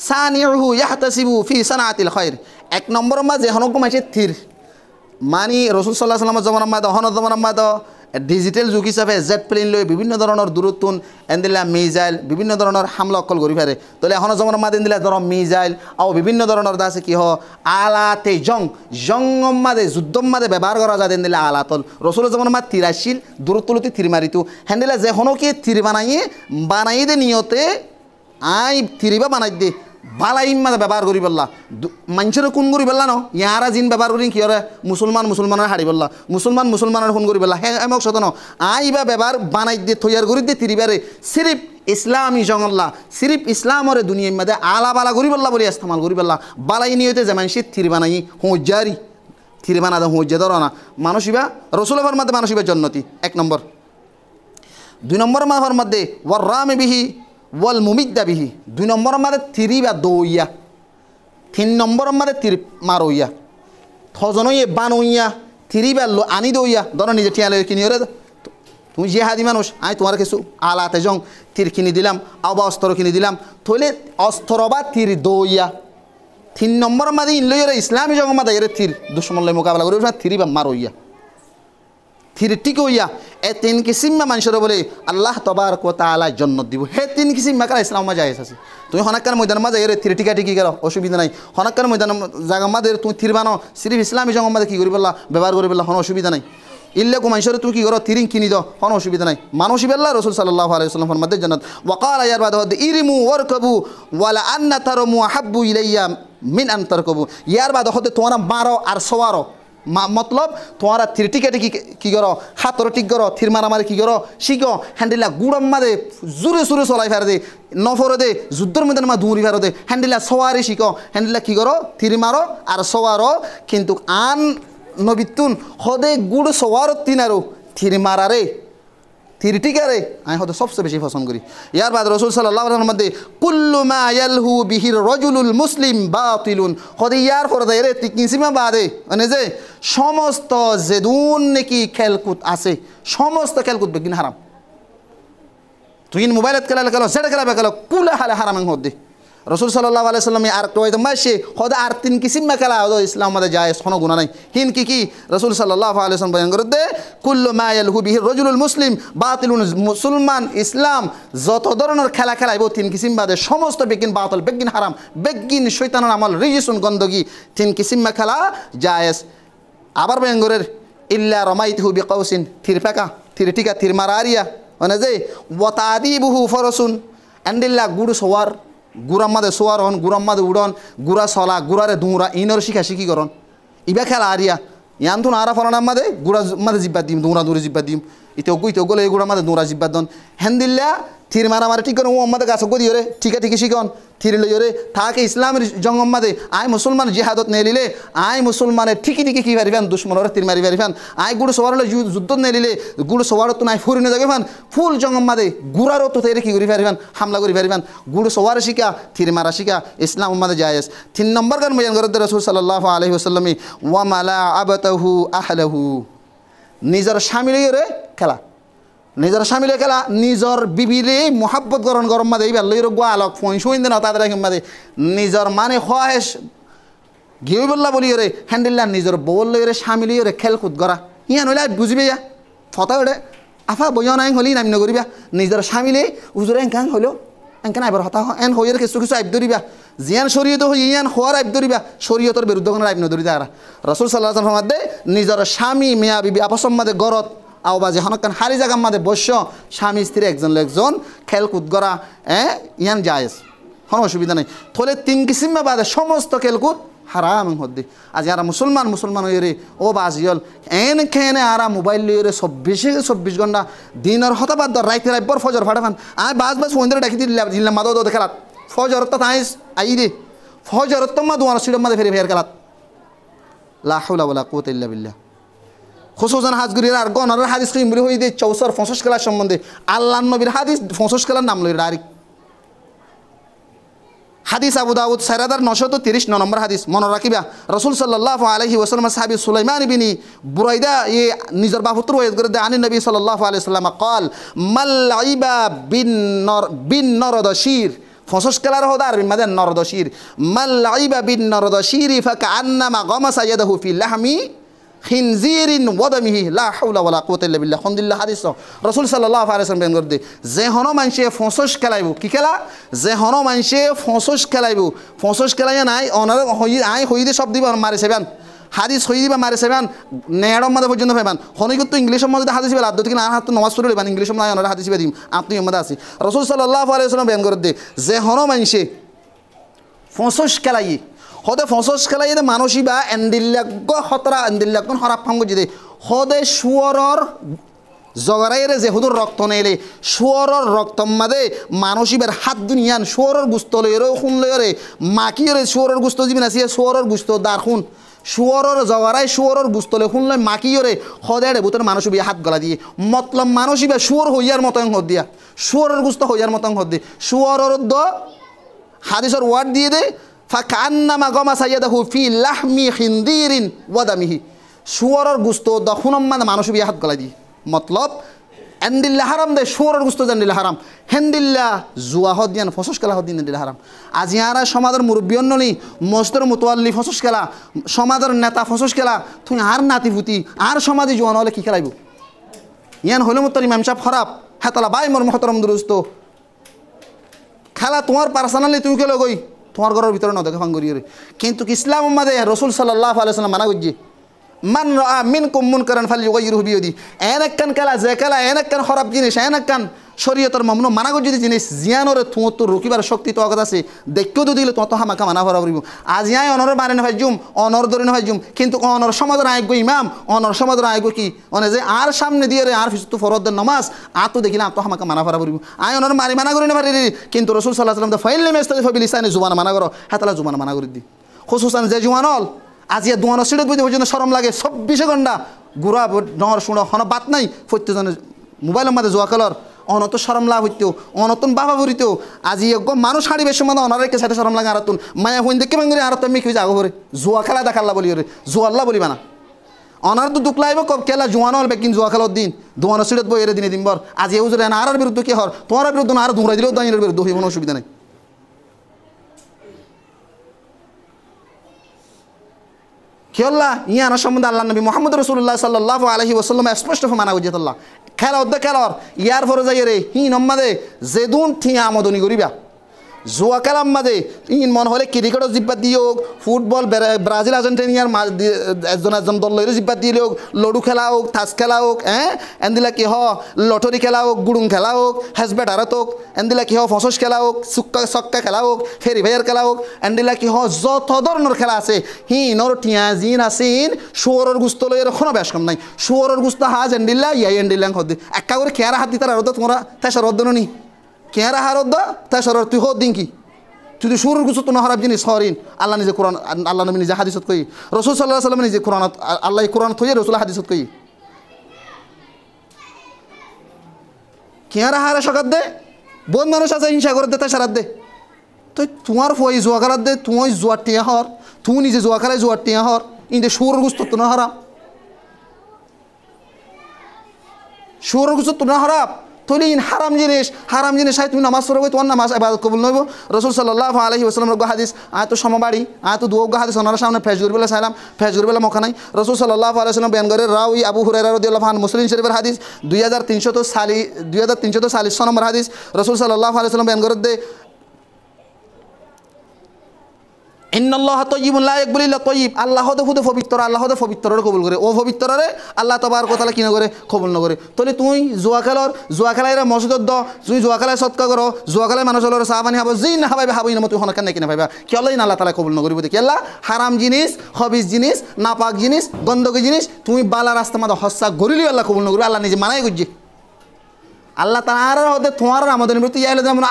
সানিউহু ইয়াহতাসিবু ফি সানাতিল খায়র 1 নম্বর মাঝে হনক মাঝে থির মানি রসুল সাল্লাল্লাহু আলাইহি ওয়াসাল্লাম জমানার মাঝে হন জমানার মাঝে ডিজিটেল যুগ হিসাবে জেট প্লেন লৈ বিভিন্ন ধৰণৰ দূৰত্বন এন্দিলা মিজাইল বিভিন্ন ধৰণৰ হামলা অকল কৰি পাৰে তলে এখন জমৰ মাদে এন্দিলা ধৰ মিজাইল আৰু বিভিন্ন ধৰণৰ আছে কি হ আলাতে জং মাদে যুদ্ধম মাদে ব্যবহার করা যায় এন্দিলা আলাতল রাসূল জমৰ মাদ তিরাশিল দূরত্বলতি তীর মারিতো হেন্দিলা যে হনকে তীর বানাই দে নিয়তে আই তীরিবা বানাই দে বালাই মাদে ব্যবহার করি বললা মানুষের কোন করি বললা ন ইয়ারা জিন ব্যবহার করি কি মুসলমানের হারি বললা মুসলমানের ফোন করি বললা হ্যাঁ এমক শত ন আইবা ব্যবহার বানাই দিয়ে তৈয়ার করি দিয়ে তিরিবারে সিরিফ ইসলামী জঙ্গল্লা সিরিফ ইসলামরে দুনিয়ার মধ্যে আলা বালা করি বললা বলে ইস্তেমাল করি বললা বালাই নিয়তে যে মানুষের থির বানাই হোঁজারি থির বানাদা হোঁজে ধর না মানুষিবা রসুলের মধ্যে মানুষিবা জন্নতি 1 নম্বর 2 নম্বর মাহর মধ্যে ওয়ারামে বিহি ওয়াল মুমিদ্দা বিহি 2 নম্বর মধ্যে তিরিবা দইয়া 3 নম্বর মধ্যে তির মারইয়া থজনইয়ে বানইয়া তিরিবা আনি দইয়া ধরো নিজে টিয়া লয়ে কিনিও রে তুমি জিহাদি মানুষ আই তোমার কিছু আলাতে জং তীর কিনে দিলাম আবা অস্ত্র কিনে দিলাম থইলে অস্ত্র বা তীর দইয়া 3 নম্বর মধ্যে ইনলইরে ইসলামী জং মধ্যে এর তীর দুশমনলে মোকাবেলা করে তিরিবা মারইয়া থির ঠিক হইয়া এ 3 কিসিম মানুষের বলে আল্লাহ তবারক ওয়া তাআলা জান্নাত দিব হে 3 কিসিম মাকরা ইসলাম মা জায়েজ আছে তুমি হনাক্কার ময়দান মা যাইরে থির টিকা টিকি করো অসুবিধা নাই হনাক্কার ময়দান জায়গা মা তুমি থির বানো সিরিফ ইসলামী জঙ্গ মা কি করি বললা ব্যবহার করি বললা কোনো অসুবিধা নাই ইল্লে কো মানুষের তুমি কি করো থিরিং কিনি দাও কোনো অসুবিধা নাই মানুষই বললা রাসূল সাল্লাল্লাহু আলাইহি ওয়াসাল্লাম ফরমাতে জান্নাত ওয়া ক্বালা ইয়ার বাদ ইরিমু ওয়ারকাবু ওয়ালা আন্না তারমু হাব্বু ইলাইয়া মিন আন তারকাবু ইয়ার বাদ হতে তোমরা মারো আর সওয়ারো मतलब तुम्हारा थ्री टिके की करो हाथ टिक करो थिर मारा मारी की करो शिखो हैंडिला गुड़म मादे जुरे सुरे चलाई फेर दे नफर दे जुद्धर मैदान मा दूरी फेर दे हैंडिला सवारी शिखो हैंडिला की करो थिर मारो और सवारो किंतु आन नबितुन हदे गुड़ सवार तीनारो थिर मारा रे থির টিকারে আমি হয়তো সবচেয়ে বেশি পছন্দ করি ইয়ার বাদ রাসূল সাল্লাল্লাহু আলাইহি ওয়াসাল্লাম মধ্যে কুল্লু মা ইয়ালহু বিহির রাজুলুল মুসলিম বাতিলুন হদে ইয়ার পরে রে তিকিসিমা বাদে মানে যে সমস্ত জেদুন নাকি খেলকুদ আছে সমস্ত খেলকুদ বেগিন হারাম তুই মোবাইলত খেলা সেটা খেলা বেকালো কুলা হালে হারাম হদে রাসূল সাল্লাল্লাহু আলাইহি ওয়াসাল্লাম আর কয়তো মাসে হদে আর 3 কিসিম খেলা হদে ইসলাম মধ্যে জায়েজ কোনো গুনাহ নাই হিন কি রাসূল সাল্লাল্লাহু আলাইহি ওয়াসাল্লাম বয়ান করে দে কুল্লু মা ইয়ালহু বিহি রাজুলুল মুসলিম বাতিলুন মুসলমান ইসলাম যত ধরনের খেলা খেলাইবো 3 কিসিম বাদে সমস্ত বেগিন বাতিল বেগিন হারাম বেগিন শয়তানের আমল রিজিসুন গন্দগি 3 কিসিম খেলা জায়েজ আবার বয়ান করে ইল্লা রামাইতহু বিকাউসিন থির ফাকা থির টিকা থির মারারিয়া মানে যে ওয়াতাদিবুহু ফরসুন আন্দিল্লা গুড় সওয়ার গুড়ার মাদে সোয়ার হন গুড়ার মাদে উড়ন গুড়া চলা গুড়ারে দুঁরা ইনর শিখা শিখি করন ইবা খেলা আরিয়া ইয়ান তো আরা ফলানার মাদে গুড়া মাদে জিব্বা দিম দুঁরা দূরে জিব্বা দিম ইতে গলে এই গুড়া মাদে দুঁরা জিব্বা দন হেন্দিল্লা থির মারা মারে ঠিক করুন ও আমাদের গাছ গদি ওরে ঠিকা ঠিকই শিখন থির লই ওরে তাকে ইসলামের জঙ্গম মাদে আই মুসলমান জিহাদত নেলিলে আই মুসলমানের ঠিকই ঠিকই কি পারিবেন দুশ্মনের তীর মারি পারিবেন আই গুড় সবার যুদ্ধ নেলিলে গুড় সবার তো নাই ফুরি না যাবেন ফুল জঙ্গম মাদে গুড়ারও তো তেরে কি করি পারিবেন হামলা করি পারিবেন গুড় সবার শিকা থির মারা শিকা ইসলাম মাদে জায়েজ 3 নম্বর গান বয়ান করে রাসূল সাল্লাল্লাহু আলাইহি ওয়াসাল্লাম ওয়া মালা আবাতাহু আহলাহু নিজের স্বামী লইরে খেলা নিজের স্বামীলে খেলা নিজের বিবিরে মোহাব্বত গরম গরম মাদে এইবার লইর গোয়া আলোক ফোন শুইন দেন তাদের মাদে নিজের মানে খোয়াহেস গিয়ে বললা বলি রে হ্যান্ডেল্লা নিজের বউল লইরে স্বামী লইরে খেলকুদ করা ইয়া নইলে বুঝবে ইয়া ফতা ওরে আফা বইয়া নাই হলি নাম নকরিবা নিজের স্বামীলে উজুরে এনকান হলো এনকান আইবার হতা এন হইয়ের কিছু কিছু আইব ধরিবা জিয়ান শরীয়ত হই ইয়ান হওয়ার আইব ধরিবা শরীয়তের বিরুদ্ধে কোনো আইব নধরি তারা রাসূল সাল্লাল্লাহু আলাইহি ওয়াসাল্লাম মাদে নিজের স্বামী মিয়া বিবি আপসম মাদে গরত আওবাজে হনকান হারি জায়গার মাঝে বস্য স্বামী স্ত্রী একজন একজন খেলকুদ করা ইয়ান জায়েজ কোনো অসুবিধা নেই থলে 3 কিসিম বাদে সমস্ত খেলকুদ হারাম হদ্দি আজ যারা মুসলমান হয়ে ও বাজিল এন খেনে আরা মোবাইল লইরে 24 ঘন্টা দিনের হতাবাদ রাইতে রাইবর ফজর ফাটাফান আমি বাস ফোন ধরে ডাকি দিলাম মাদো দো খেলাত ফজর তো তাই আই রে ফজর তো মা দুয়ার সিডম মাদে ফেরে খেলাত লা হাওলা ওয়ালা কুওয়াতা ইল্লা বিল্লাহ খুশুসান হাজগুরির আর গণরের হাদিস কইম বলি হই দে 64-65 খেলার সম্বন্ধে আল্লাহর নবীর হাদিস 65 খেলার নাম লই ডাইরেক্ট হাদিস আবু দাউদ 4930 নম্বর হাদিস মনে রাখিবা রাসূল সাল্লাল্লাহু আলাইহি ওয়াসাল্লাম সাহাবী সুলাইমান ইবনে বুরাইদা নিজের বাপুত্র ওয়াজ করে দেন নবী সাল্লাল্লাহু আলাইহি ওয়াসাল্লাম قال মাল লাইবা বিন নরদশির 65 খেলার হদার মাদে নরদশির মাল লাইবা বিন নরদশির ফাকান্নামা গামাসা ইয়াদাহু ফি লাহমি খিনজিরিন ওয়াদামিহি লা হাওলা ওয়ালা কুওয়াতা ইল্লা বিল্লাহ খন্দিল্লাহ হাদিস রাসূল সাল্লাল্লাহু আলাইহি ওয়াসাল্লাম বেন করে যে হন মানুষে ফসস খেলাইব কি খেলা যে হন মানুষে ফসস খেলাইব ফসস খেলাইয়া নাই অনার আই হইদে সব দিব মারে সেবান হাদিস হই দিবা মারে সেবান নেড়ম মধ্যে পর্যন্ত পাইবান হনিগুত তো ইংলিশের মধ্যে হাদিস বেলা আদত কিনা আর হাত নমাজ পড়ে লইবান ইংলিশের মধ্যে অনার হাদিস দিম আপনি মধ্যে আছে রাসূল সাল্লাল্লাহু আলাইহি ওয়াসাল্লাম বেন করে যে হন মানুষে ফসস খেলাই হদে ফসস খেলাই যে মানুষই বা এন্দিল্লাগ হতরা এন্দিল্লাগ হরাপ ফাঙ্গ যদি হদে শুয়রর জগরাইরে যে হুদুর রক্ত নেলে শুয়রর রক্ত মাদে মানুষইবার হাত দুনিয়ান শুয়রর গুস্ত লইরে খুন লইরে মাকিরে শুয়রর গুস্ত দিবেন আছে শুয়রর গুস্ত দার খুন শুয়রর জগরাই শুয়রর গুস্ত লই খুন লই মাকিরে হদেড়ে বুতর মানুষ বিয়ে হাত গলা দিয়ে মতলব মানুষইবা শুয়র হইয়ার মতন হদ দিয়া শুয়রর গুস্ত হইয়ার মতন হদ দিয়ে শুয়রর দ হাদিসের ওয়ার্ড দিয়ে দে ফাকান্নামা গামাসা ইয়াদাহু ফি লাহমি খিনদিরিন ওয়াদামিহি শুয়রর গুস্ত দখুনম মানে মানুষ বিয়ে হাত গলা দিয়ে মতলব এন্দিল্লা হারাম দে শুয়রর গুস্ত জান্দিল্লা হারাম হেন্দিল্লা জুয়া হদ দিয়ান ফসস খেলা হদ দিন এন্দিল্লা হারাম আজ ইয়ারা সমাজের মুরব্বী অন্যনি মসজিদের মুতওয়াল্লি ফসস খেলা সমাজের নেতা ফসস খেলা তুই আর নাতিপুতি আর সমাজে জোয়ান হলে কি খেলাইব ইয়ান হলে মতো ইমাম সাহেব খারাপ হেতলা বাই মোর মহতরম দুরুস্ত খেলা তোমার পার্সোনালি তুমি খেলো গই তোমার ঘরের ভিতরে নদে ফাঙ্গুরিয়ে কিন্তু ইসলাম মাদে রসুল সাল্লাল্লাহু আলাইহি ওয়াসাল্লাম মানা করছে মান রাআ মিনকুম মুনকারান ফালইয়ুগাইয়িরহু বিয়াদি এনেকান খেলা যে খেলা এনেকান খারাপ জিনিস এনেকান শরীয়তের মামনু মানা করছে জিনিস জিয়ানরে তোমার তো রকিবার শক্তি তো আগত আছে দেখকেও তো দিলে তোমার তো হামাকা মানা ভরা করিব আজ ইয়াই অনর মারে না ভাইজুম অনর ধরে না ভাইজুম কিন্তু অনর সমাজের আয়োগ্য ইমাম অনর সমাজের আয়োগ্য কি অনে যে আর সামনে দিয়ে রে আর ফিসু ফরদের নামাজ আতো দেখিলে আপ তো হামাকা মানা ভরা করিব আই অনর মারি মানা করি না পারি কিন্তু রাসূল সাল্লাল্লাহু আলাইহি ওয়াসাল্লাম ফাইল মেস্তাদি ফাবিলিসানি জুবান মানা করো হাতালা জুবান মানা করি দি খুসুসান যে জুয়ানল আজ ইয়া দোয়ানো সিঁড়ে বুঝতে পর্যন্ত সরম লাগে 24 ঘন্টা গুড়া নহর শুনো হন বাত নাই প্রত্যেকজনের মোবাইলের মধ্যে জুয়া খেলার অনত সরম লাভ হইতো অনতন বাবা ভরিত আজি মানুষ হাড়ি বেশি মানে অনারের সাথে সরম লাগে আরতুন মায়া হইন দেখে ভাঙি আর তুমি কি যাগো করে জুয়া খেলা দেখাল্লা বলি রে জুয়াল্লা বলিবা না অনার তো দুঃখ লাগবে কব খেলা জোয়ানো হল কিন জুয়া খেলার দিন দোয়ানো সিঁড়ে বই এর দিনে দিনবর আজ এও যদি আর বিরুদ্ধে কি হর তোমার বিরুদ্ধে আর ধুঁড়াই দিলেও দাঁড়িয়ে বিরুদ্ধে হইব কোনো অসুবিধা নেই খেলা ইয়ানা সম্বন্ধে আল্লাহ নবী মুহাম্মদ রাসূলুল্লাহ সাল্লাল্লাহু আলাইহি ওয়াসাল্লাম স্পষ্ট মানা করছে আল্লাহ খেলা অদ্দে খেলার ইয়ার ফরে যাই রে হি নম্মাদে জেদুন থিয়া আমদনি করিবা জুয়া খেলার মাঝে ইন মন হলে ক্রিকেটও জিব্বা দিও ফুটবল ব্রাজিল আর্জেন্টিনিয়ার একজন দল লইলে জিব্বা দিয়ে হোক লডু খেলা হোক তাস খেলা হোক এন্দিলা কি হ লটারি খেলা হোক গুড়ুং খেলা হোক হেসবেট আরত হোক এন্দিলা কি হ ফসস খেলা হোক চক্কা খেলা হোক ফেরি ভাইয়ার খেলা হোক এন্দিলা কি হ যত ধরনের খেলা আছে হিনর টিয়া জিন আসিন শুয়রের গুস্ত লই কোনো বেশ কম নাই শুয়রের গুস্ত হাজ এন্ডিল্লা ইয়াই এন্ডিল্লাং হদ্দি একা করে খেয়ারা হাত দিতার আর তোমরা তেসার অদ্দনী কেরা হারদ তাই সর তুই হদ দিন কি তুই তো শুরুর গুছো তো হারাপ জিনিস হরিন আল্লাহ নিজে কোরআন আল্লাহ নবী নিজে হাদিসত কই রাসূল সাল্লাল্লাহু আলাইহি ওয়াসাল্লাম নিজে কোরআন আল্লাহ কোরআন থইয়ে রাসূল হাদিসত কই কেরা হারা সকাত দে বহুত মানুষ আছে হিংসা করে দে তাই সারাত দে তুই তোমার ফই জুয়া খেলার দে তুই জুয়া টিয়া হর তুই নিজে জুয়া খেলায় জুয়া টিয়া হর ইন্দে শুরুর গুছো তো না হারাম শুরুর গুছো তো না হারাম তৈলি হারাম জিনিস হয় তুমি নামাজ পড়বে তোমার নামাজ ইবাদত কবুল নইব রাসূল সাল্লাল্লাহু আলাইহি ওয়াসাল্লাম রগ হাদিস আয়াত সমবাড়ি আয়াত দুগ হাদিস ওনার সামনে ফেজগুর বেলা সালাম ফেজগুর বেলা মখা নাই রাসূল সাল্লাল্লাহু আলাইহি ওয়াসাল্লাম বয়ান করে রাউই আবু হুরায়রা রাদিয়াল্লাহু আনহু মুসলিম শরীফের হাদিস 2346 নম্বর হাদিস রাসূল সাল্লাল্লাহু আলাইহি ওয়াসাল্লাম বয়ান করে দে ইন্নাল্লাহা তাইয়্যিবুন লা ইয়াকবালু ইল্লা তাইয়্যিব আল্লাহ হুদে পবিত্র আল্লাহ হুদে পবিত্ররে কবুল করে ও পবিত্ররে আল্লাহ তাবারক ওয়া তাআলা কি না করে কবুল না করে তাহলে তুই জুয়া খেলাইরা মসজিদত দ তুই জুয়া খেলায় সদকা করো জুয়া খেলায় মানুষের সাহাবানি হাবো জিন না হাবাইবে হাবই না তুই হনকান নাকি না ভাইবা কি আল্লাহ আল্লাহ তাআলা কবুল না করিব দেখি আল্লাহ হারাম জিনিস খবিস জিনিস নাপাক জিনিস গন্ধকি জিনিস তুমি বালা রাস্তা মাদা হস্সা গরিলি আল্লাহ কবুল না করিবে আল্লাহ নিজে মানাই করছে আল্লাহ তাআলার হতে তোমার আমাদের মৃত্যু ইয়াইলে যেমন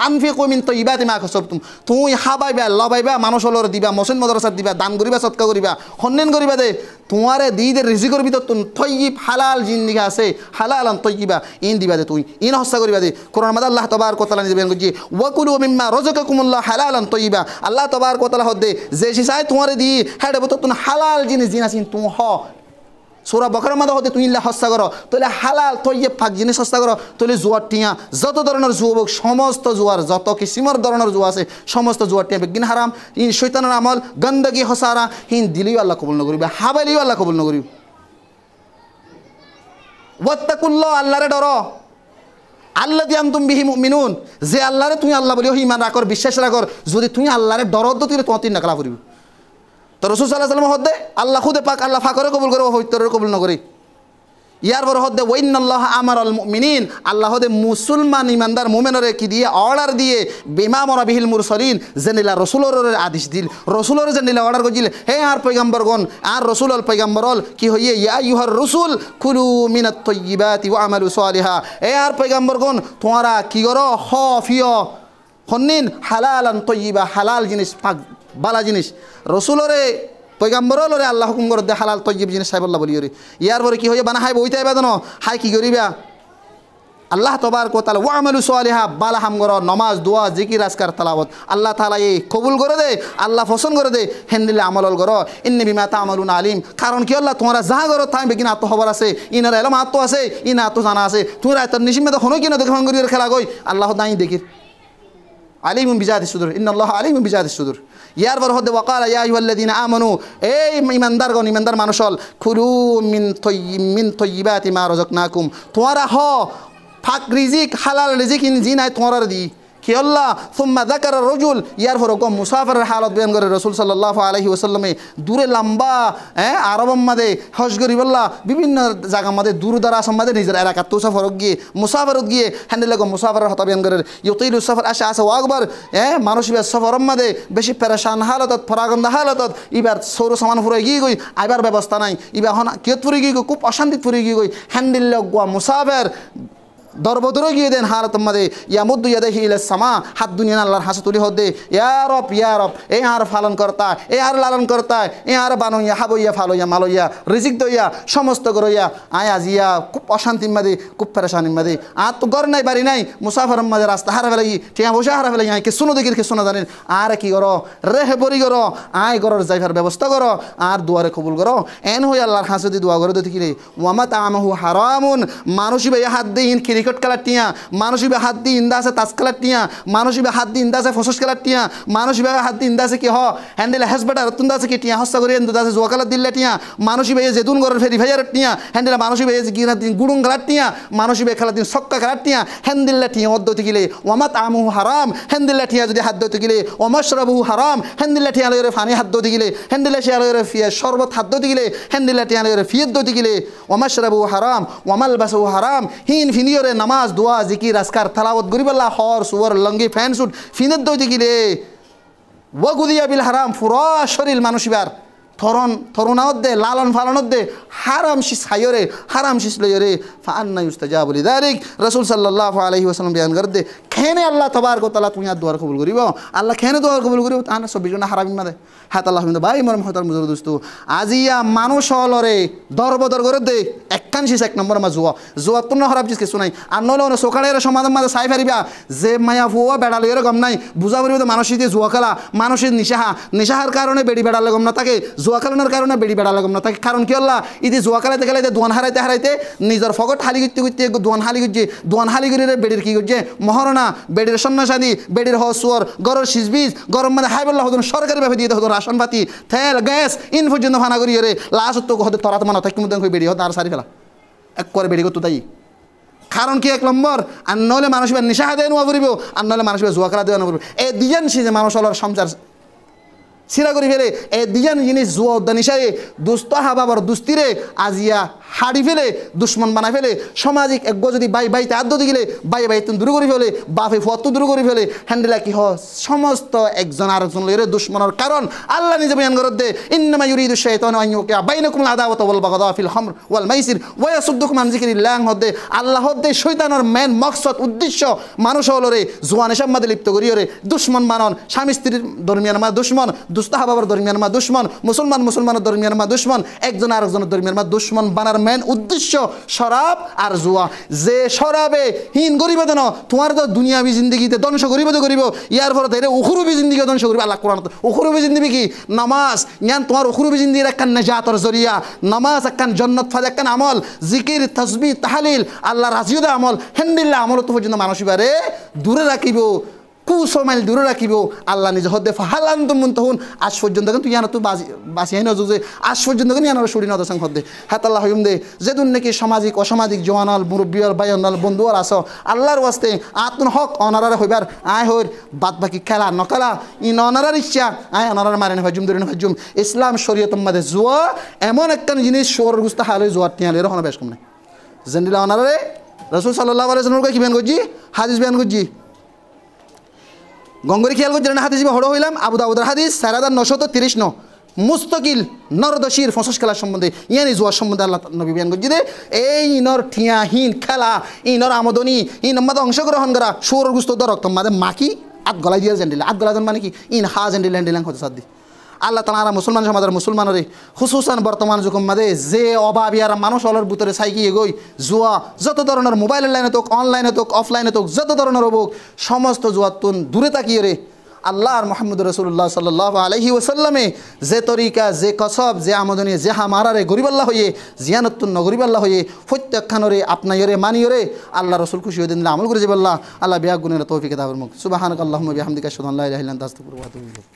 আনফিকু মিন তাইয়্যিবাতি মা কাসাবতুম তুই হাবাইবা লবাইবা মানুষের দিবা মসজিদ মাদ্রাসাত দিবা দান করিবা সদকা করিবা হন্নেন করিবা দে তোমারে দিদের রিজিকের ভিতর তুই তাইয়্যিব হালাল জিন্দিগি আছে হালালান তাইয়্যিবা ইন দিবা দে তুই ইন হস্সা করিবা দে কোরআন মাদে আল্লাহ তাবারক ওয়া তাআলা নিজে বলেন যে ওয়াকুলু মিম্মা রাযাকাকুমুল্লাহ হালালান তাইয়্যিবা আল্লাহ তাবারক ওয়া তাআলা হদে যে সিসাই তোমারে দি হেডে ভিতর তুই হালাল জিনিস জিনাসিন তুই হ সূরা বকরার মধ্যে হতে তুমি ইল্লা হস্তা করো তাহলে হালাল তৈয়ব পাক জিনিস হস্তা করো তাহলে জুয়ার টিয়া যত ধরনের জুয়া হোক সমস্ত জুয়ার যত কিসিমের ধরনের জুয়া আছে সমস্ত জুয়ার টিয়া বেগিন হারাম ইন শৈতানের আমল গন্দগি হসারা হিন দিলেও আল্লাহ কবুল না করিবে হাবাইলেও আল্লাহ কবুল না করিবে ওয়াত্তাকুল্লাহ আল্লাহরে ডরো আল্লাযী আনতুম বিহি মুমিনুন যে আল্লাহরে তুমি আল্লাহ বলিও ঈমান রাখর বিশ্বাস রাখর যদি তুমি আল্লাহরে ডরো তো তুমি তোমার তিন নাকলা করিবে তো রাসূল সাল্লাল্লাহু আলাইহি ওয়াসাল্লাম হদে আল্লাহ খুদে পাক আল্লাহ ফাকরে কবুল করে হইতরে কবুল না করে ইয়ার বড় হদে ওয়াইনাল্লাহ আমারাল মুমিনিন আল্লাহ হদে মুসলমান ইমানদার মুমিনরে কি দিয়ে অর্ডার দিয়ে বিমা মরা বিহিল মুরসালিন জেনিলা রাসূলের আদেশ দিল রাসূলের জেনিলা অর্ডার কইছিল হে আর পয়গম্বরগণ আর রাসূলুল পয়গম্বরল কি হইয়ে ইয়া আইয়ুহার রাসূল কুলু মিনাত তাইয়্যিবাতি ওয়া আমালু সালিহা হে আর পয়গম্বরগণ তোমরা কি করো হফিও হন্নিন হালালান তাইয়্যিবা হালাল জিনিস পাক বালা জিনিস রাসূলরে পয়গম্বরলরে আল্লাহ হুকুম করে দে হালাল তৈয়ব জিনিস সাহেবল্লাহ বলি রে ইয়ার পরে কি হয়ে বানা হাই বইতে আইবা জানো হাই কি করিবা আল্লাহ তবারক ওয়া তাআলা ওয়া আমালু সালিহা বালা হাম করো নামাজ দোয়া জিকির আজকার তেলাওয়াত আল্লাহ তাআলা এই কবুল করে দে আল্লাহ পছন্দ করে দে হেনদিলে আমল করো ইন্নী বিমা তা'মালুনা আলিম কারণ কি আল্লাহ তোমরা যা করো তাই বেগিন আত্ম খবর আছে ইনার এলম আত্ম আছে ইনা আত্ম জানা আছে তোমরা এত নিশিমে তো হনো কিনা দেখো গরির খেলা কই আল্লাহ দাই দেখির আলিমুন বিজাতি সুদুর ইন্নাল্লাহ আলিমুন বিজাতি সুদুর ইয়ার পর হদে ওয়াকালা ইয়া আইয়ুহাল্লাযীনা আমানু এই ইমানদারগণ ইমানদার মানুষল কুলু মিন তাইয়্যিবাতি মা রাযাকনাকুম তোমরা হ ফাক রিজিক হালাল রিজিক ইন জিনাই তোমরা দি কি আল্লাহ সুম্মা যাকারা রাজুল ইয়ার পর গো মুসাফিরের হালত বয়ান করে রাসূল সাল্লাল্লাহু আলাইহি ওয়াসাল্লামে দূরে লম্বা আরবের মধ্যে হজ করিবল্লা বিভিন্ন জায়গার মধ্যে দূর দারাজ মধ্যে নিজের এলাকা তো সফর গিয়ে মুসাফিরত গিয়ে হ্যান্ডেলে গো মুসাফিরের হতা বয়ান করে ইউতিলু সফর আসা আসা আকবার মানুষ ইবার সফরের মধ্যে বেশি পেরেশান হালতত ফরাগন্দ হালতত ইবার সৌর সামান ফুরে গিয়ে গই আইবার ব্যবস্থা নাই ইবার হন কিয়ত ফুরে গিয়ে খুব অশান্তিত ফুরে গিয়ে গই হ্যান্ডেলে গো মুসাফির দরবদরে গিয়ে দেন হারত মধ্যে ইয়ামুদ্দু ইয়াদাহি ইলাস সামা হাত দুনিয়া আল্লাহর হাসে তুলি হদে ইয়া রব এই আর পালন করতা এই আর লালন করতা এই আর বানইয়া হাবইয়া ফালইয়া মালইয়া রিজিক দইয়া সমস্ত গরইয়া আয় আজিয়া খুব অশান্তির মধ্যে খুব পেরেশানির মধ্যে আর তো ঘর নাই বাড়ি নাই মুসাফিরের মধ্যে রাস্তা হারা ফেলাই টিয়া বসে হারা ফেলাই আয় কে শুনো দেখির কে শোনা জানেন আর কি করো রেহে বরি করো আয় গরর যাইফার ব্যবস্থা করো আর দুয়ারে কবুল করো এন হই আল্লাহর হাসে দি দোয়া করে দেখি রে ওয়ামা তামাহু হারামুন মানুষই ভাই হাত দিয়ে ক্রিকেট খেলার টিয়া মানুষই হাত দিয়ে ইন্দা আছে তাস খেলার টিয়া মানুষই হাত দিয়ে ইন্দা আছে ফসস খেলার টিয়া মানুষই হাত দিয়ে ইন্দা আছে কি হ হ্যান্ডেল হেসবেটার তুন্দা আছে কি টিয়া হস্তা করে ইন্দা আছে জোয়া খেলার দিল্লা টিয়া মানুষই ভাই জেতুন ঘরের ফেরি ভাইয়ার টিয়া হ্যান্ডেল মানুষই ভাই গিরা দিন গুড়ুং খেলার টিয়া মানুষই ভাই খেলার দিন সক্কা খেলার টিয়া হ্যান্ডেল্লা টিয়া অদ্দতে গেলে ওমাত আমু হারাম হ্যান্ডেল্লা টিয়া যদি হাত দতে গেলে ওমাশরাবু হারাম হ্যান্ডেল্লা টিয়া লয়ের ফানি হাত দতে গেলে হ্যান্ডেল্লা টিয়া লয়ের ফিয়া শরবত হাত দতে গেলে হ্যান্ডেল্লা টিয়া লয়ের ফিয়ত দতে গেলে ওমাশরাবু হারাম ওমাল বাসু হারাম হিন ফিনিয়রে নামাজ দোয়া জিকির আজকার তালাওয়াত গরিবাল্লা হর সুয়ার লঙ্গি ফ্যান সুট ফিনের দইতে গিলে ওয়াগুদিয়া বিল হারাম পুরা শরীর মানুষিবার তরুণাওত দে লালন ফালনত দে হারাম শিস হাইরে হারাম শিস লইরে ফান্না ইউস্তাজাবু লিযালিক রাসূল সাল্লাল্লাহু আলাইহি ওয়াসাল্লাম বয়ান করে দে খেনে আল্লাহ তাবারক ওয়া তাআলা তুমি দুয়ার কবুল করিব আল্লাহ খেনে দুয়ার কবুল করিব তানা সব বিজনা হারাম মাদে হাত আল্লাহ মিন ভাই মরম হতার মুজুর দোস্ত আজিয়া মানুষ হলরে দরবদর করে দে একখান শিস এক নম্বর মা জুয়া তুন খারাপ জিস কিছু নাই আর নলে সকালের সমাধান মাঝে চাই ফারিবা যে মায়া ফুয়া বেড়া লইরে গম নাই বুঝা পড়িব মানুষই দিয়ে জুয়া খেলা মানুষের নিশাহার কারণে বেড়ি বেড়ালে গম না থাকে জুয়া খেলানোর কারণে বেড়ি বেড়ালে গম না থাকে কারণ কি আল্লাহ ইদি জুয়া খেলাইতে খেলাইতে দোয়ান হারাইতে নিজের ফকট হালি করতে দোয়ান হালি করে বেড়ির কি করছে মহরণা বেড়ির সন্ন্যাসাদি বেড়ির হসুয়ার গরর সিজবিজ গরম মানে হাইবল্লাহ হতো সরকারি ভাবে দিয়ে হতো রাশন পাতি তেল গ্যাস ইন পর্যন্ত ফানা করি রে লাস্ট তো হতে তরাত মানা থাকে মধ্যে বেড়ি হতো আর সারি ফেলা এক করে বেড়ি করতো তাই কারণ কি এক নম্বর আর নলে মানুষ নিশা দেয় নোয়া করিব আর নলে মানুষ জুয়া খেলা দেওয়া করিব এই দুজন যে মানুষ হল সংসার সিরা করি ফেলে এই দুজন জিনিস জুয়া উদ্যানিসারে দুস্ত হাবাবর দুস্তিরে আজিয়া হাড়ি ফেলে দুশ্মন বানাই ফেলে সামাজিক এক যদি বাইতে আদ্য দিলে বাই দূর করে ফেলে বাপে ফত দূর করে ফেলে হ্যান্ডেলা কি হ সমস্ত একজন আরেকজন লইরে দুশ্মনের কারণ আল্লাহ নিজে বয়ান করে দে ইন্নামা ইউরিদু শাইতানু আন ইউকিয়া বাইনাকুম আদাওয়াতা ওয়াল বাগদা ফিল খামর ওয়াল মাইসির ওয়া ইয়াসুদ্দুকুম আন যিকরিল্লাহ হদে আল্লাহ হদে শয়তানের মেন মকসদ উদ্দেশ্য মানুষ হলরে জুয়া নেশার মধ্যে লিপ্ত করিয়রে দুশ্মন বানন স্বামী স্ত্রীর দরমিয়ান মা দুস্তাহাবার দরমিয়ান মা দুশ্মন, মুসলমানের দরমিয়ান মা দুশ্মন, একজন আরেকজনের দরমিয়ান মা দুশ্মন বানার মেন উদ্দেশ্য শরাব আর জুয়া। যে শরাবে হীন গরিব দেন তোমার তো দুনিয়াবি জিন্দগিতে ধ্বংস করিব তো করিব, ইয়ার ফলে তাই উখরুবি জিন্দগি ধ্বংস করিব। আল্লাহ কোরআন উখরুবি জিন্দগি কি নামাজ, জ্ঞান তোমার উখরুবি জিন্দগির একখান নেজাতর জরিয়া। নামাজ একখান জন্নত ফাজ একখান আমল, জিকির তাসবিহ তাহলিল আল্লাহ রাজিউদা আমল, হেন্দিল্লা আমল তো পর্যন্ত মানুষ এবারে দূরে রাখিব, কুসমাইল দূরে রাখিব। আল্লাহ নিজে হদ্দে ফাহালান তুমুন তহুন আজ পর্যন্ত কিন্তু ইয়ানো তো বাসি হাই নজুজে আজ পর্যন্ত কিন্তু ইয়ানোর সরি নদসাং হদ্দে হাত আল্লাহ হইম দে যেদিন নাকি সামাজিক অসামাজিক জওয়ানাল মুরব্বিয়াল বায়ানাল বন্ধুয়ার আস আল্লাহর ওয়াস্তে আত্মন হক অনারারে হইবার আয় হইর বাদ বাকি খেলা নকলা ইন অনারার ইচ্ছা আয় অনারার মারেন হজুম দরিন হজুম। ইসলাম শরীয়ত মাদে জুয়া এমন একটা জিনিস শোর গুস্তা হালে জুয়ার টিয়ালে এরকম বেশ কম নাই জেন্দিলা অনারারে রাসূল সাল্লাল্লাহু আলাইহি ওয়াসাল্লাম কি বেন গজি হাদিস বেন গজি গঙ্গরি খেয়াল করছি না হাদিস হড়ো হইলাম আবু দাউদের হাদিস 4930 মুস্তাকিল নরদশির ফসস খেলার সম্বন্ধে ইয়ানি জুয়ার সম্বন্ধে আল্লাহ নবী বিয়ান করছি যে এই ইনর ঠিয়াহীন খেলা ইনর আমদনি ইন মাদে অংশগ্রহণ করা সুর গুস্ত দরক তোমাদের মাকি আত গলাই দিয়ে জেন্ডিলা আত গলাজন মানে কি ইন হা জেন্ডিল হ্যান্ডিলাং হতে সাদি আল্লাহ তাআলা মুসলমান সমাজের মুসলমানরে খুসুসান বর্তমান যুগের মাঝে যে অভাবিয়ার মানুষ অলর ভিতরে সাইকি এগোই জুয়া যত ধরনের মোবাইলের লাইনে তোক অনলাইনে তোক অফলাইনে তোক যত ধরনের অবুক সমস্ত জুয়ার তুন দূরে তাকিয়ে রে আল্লাহ আর মোহাম্মদ রসুল্লাহ সাল্লাল্লাহু আলাইহি ওয়াসাল্লামে যে তরিকা যে কসব যে আমদনী যে হামারারে গরিবাল্লাহ হয়ে জিয়ানতুন নগরিবাল্লাহ হয়ে প্রত্যেকখানরে আপনাইরে মানিয়রে আল্লাহ রসুল খুশি হয়ে দিন আমল করে যাবাল্লাহ আল্লাহ বিয়া গুণের তৌফিক দাবর মুখ সুবহানাকাল্লাহুম্মা বিহামদিকা আশহাদু আল্লা ইলাহা ইল্লা আনতা আস্তাগফিরুকা ওয়া আতুবু ইলাইক।